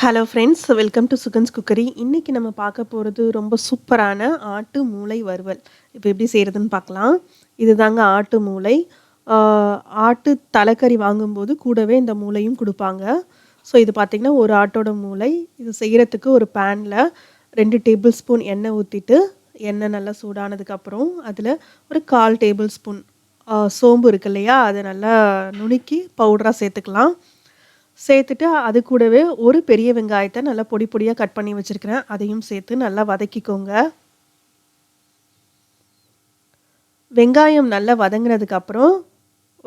Hello friends, welcome to Sugans cookery. இன்றைக்கி நம்ம பார்க்க போகிறது ரொம்ப சூப்பரான ஆட்டு மூளை வறுவல். இப்போ எப்படி செய்கிறதுன்னு பார்க்கலாம். இது தாங்க ஆட்டு மூளை. ஆட்டு தலைக்கறி வாங்கும்போது கூடவே இந்த மூளையும் கொடுப்பாங்க. ஸோ இது பார்த்திங்கன்னா ஒரு ஆட்டோட மூளை. இது செய்கிறதுக்கு ஒரு பேனில் 2 டேபிள் ஸ்பூன் எண்ணெய் ஊற்றிட்டு, எண்ணெய் நல்லா சூடானதுக்கப்புறம் அதில் ஒரு 1/4 டேபிள் ஸ்பூன் சோம்பு இருக்கு இல்லையா, அதை நல்லா நுணுக்கி பவுடராக சேர்த்துக்கலாம். சேர்த்துட்டு அது கூடவே ஒரு பெரிய வெங்காயத்தை நல்லா பொடி பொடியாக கட் பண்ணி வச்சுருக்கிறேன், அதையும் சேர்த்து நல்லா வதக்கிக்கோங்க. வெங்காயம் நல்லா வதங்கினதுக்கப்புறம்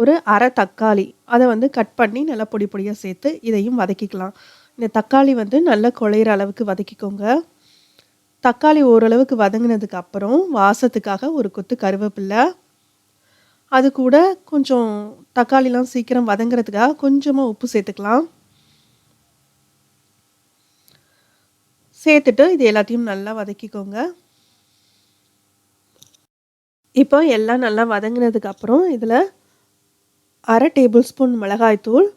ஒரு அரை தக்காளி அதை கட் பண்ணி நல்லா பொடி பொடியாக சேர்த்து இதையும் வதக்கிக்கலாம். இந்த தக்காளி நல்லா குழையிற அளவுக்கு வதக்கிக்கோங்க. தக்காளி ஓரளவுக்கு வதங்கினதுக்கப்புறம் வாசத்துக்காக ஒரு கொத்து கருவேப்பிலை, அது கூட கொஞ்சம் தக்காளிலாம் சீக்கிரம் வதங்கிறதுக்காக கொஞ்சமாக உப்பு சேர்த்துக்கலாம். சேர்த்துட்டு இது எல்லாத்தையும் நல்லா வதக்கிக்கோங்க. இப்போ எல்லாம் நல்லா வதங்கினதுக்கப்புறம் இதில் அரை டேபிள் ஸ்பூன் மிளகாய்த்தூள்,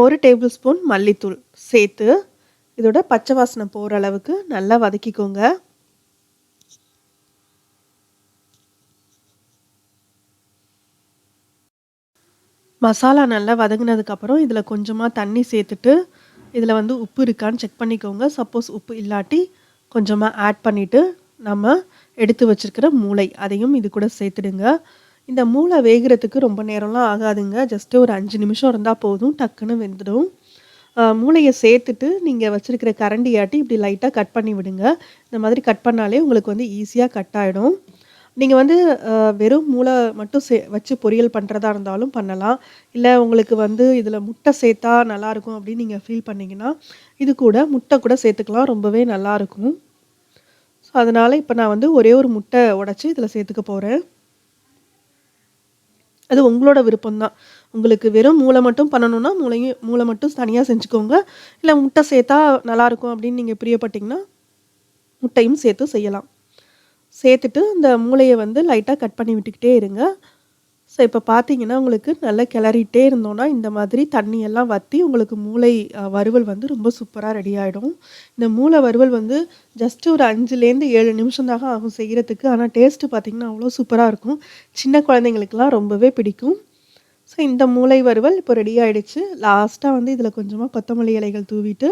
1 டேபிள் ஸ்பூன் மல்லித்தூள் சேர்த்து இதோட பச்சை வாசனை போகிற அளவுக்கு நல்லா வதக்கிக்கோங்க. மசாலா நல்லா வதங்கினதுக்கப்புறம் இதில் கொஞ்சமாக தண்ணி சேர்த்துட்டு இதில் உப்பு இருக்கான்னு செக் பண்ணிக்கோங்க. சப்போஸ் உப்பு இல்லாட்டி கொஞ்சமாக ஆட் பண்ணிவிட்டு நம்ம எடுத்து வச்சுருக்கிற மூளை அதையும் இது கூட சேர்த்துடுங்க. இந்த மூளை வேகிறதுக்கு ரொம்ப நேரம்லாம் ஆகாதுங்க. ஜஸ்ட்டு ஒரு 5 நிமிஷம் இருந்தால் போதும், டக்குன்னு வெந்துடும். மூளையை சேர்த்துட்டு நீங்கள் வச்சுருக்கிற கரண்டியாட்டி இப்படி லைட்டாக கட் பண்ணி விடுங்க. இந்த மாதிரி கட் பண்ணாலே உங்களுக்கு ஈஸியாக கட் ஆகிடும். நீங்கள் வெறும் மூளை மட்டும் வச்சு பொரியல் பண்ணுறதா இருந்தாலும் பண்ணலாம். இல்லை உங்களுக்கு இதில் முட்டை சேர்த்தா நல்லாயிருக்கும் அப்படின்னு நீங்கள் ஃபீல் பண்ணிங்கன்னா இது கூட முட்டை கூட சேர்த்துக்கலாம், ரொம்பவே நல்லாயிருக்கும். ஸோ அதனால் இப்போ நான் ஒரே ஒரு முட்டை உடச்சி இதில் சேர்த்துக்க போகிறேன். அது உங்களோட விருப்பம்தான். உங்களுக்கு வெறும் மூளை மட்டும் பண்ணணுன்னா மூளை மட்டும் தனியாக செஞ்சுக்கோங்க. இல்லை முட்டை சேர்த்தா நல்லாயிருக்கும் அப்படின்னு நீங்கள் பிரியப்பட்டிங்கன்னா முட்டையும் சேர்த்து செய்யலாம். சேர்த்துட்டு இந்த மூளையை லைட்டாக கட் பண்ணி விட்டுக்கிட்டே இருங்க. ஸோ இப்போ பார்த்தீங்கன்னா உங்களுக்கு நல்லா கிளறிட்டே இருந்தோன்னா இந்த மாதிரி தண்ணியெல்லாம் வற்றி உங்களுக்கு மூளை வறுவல் ரொம்ப சூப்பராக ரெடி ஆகிடும். இந்த மூளை வறுவல் ஜஸ்ட்டு ஒரு 5லேருந்து 7 நிமிஷம் தாங்க ஆகும் செய்கிறதுக்கு. ஆனால் டேஸ்ட்டு பார்த்திங்கன்னா அவ்வளோ சூப்பராக இருக்கும். சின்ன குழந்தைங்களுக்கெல்லாம் ரொம்பவே பிடிக்கும். ஸோ இந்த மூளை வறுவல் இப்போ ரெடி ஆகிடுச்சு. லாஸ்ட்டாக இதில் கொஞ்சமாக கொத்தமல்லி இலைகள் தூவிட்டு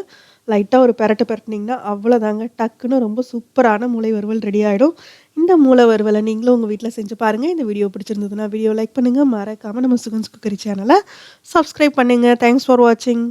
லைட்டாக ஒரு பெரட்டினீங்கன்னா அவ்வளோதாங்க, டக்குன்னு ரொம்ப சூப்பரான மூளை வறுவல் ரெடி ஆகிடும். இந்த மூளை வறுவலை நீங்களும் உங்கள் வீட்டில் செஞ்சு பாருங்கள். இந்த வீடியோ பிடிச்சிருந்ததுன்னா வீடியோ லைக் பண்ணுங்கள். மறக்காமல் நம்ம சுகன்ஸ் குக்கரி சேனலை சப்ஸ்கிரைப் பண்ணுங்கள். தேங்க்ஸ் ஃபார் வாட்சிங்.